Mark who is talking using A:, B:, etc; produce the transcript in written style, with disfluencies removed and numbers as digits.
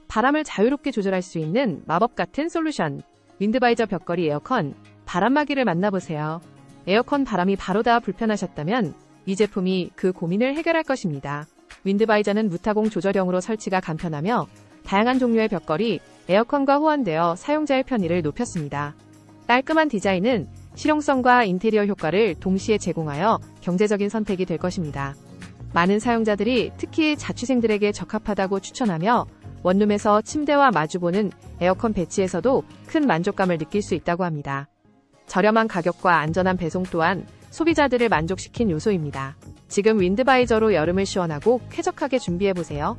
A: 바람을 자유롭게 조절할 수 있는 마법 같은 솔루션. 윈드바이저 벽걸이 에어컨 바람막이를 만나보세요. 에어컨 바람이 바로 닿아 불편하셨다면 이 제품이 그 고민을 해결할 것입니다. 윈드바이저는 무타공 조절형으로 설치가 간편하며 다양한 종류의 벽걸이 에어컨과 호환되어 사용자의 편의를 높였습니다. 깔끔한 디자인은 실용성과 인테리어 효과를 동시에 제공하여 경제적인 선택이 될 것입니다. 많은 사용자들이 특히 자취생들에게 적합하다고 추천하며 원룸에서 침대와 마주보는 에어컨 배치에서도 큰 만족감을 느낄 수 있다고 합니다. 저렴한 가격과 안전한 배송 또한 소비자들을 만족시킨 요소입니다. 지금 윈드바이저로 여름을 시원하고 쾌적하게 준비해보세요.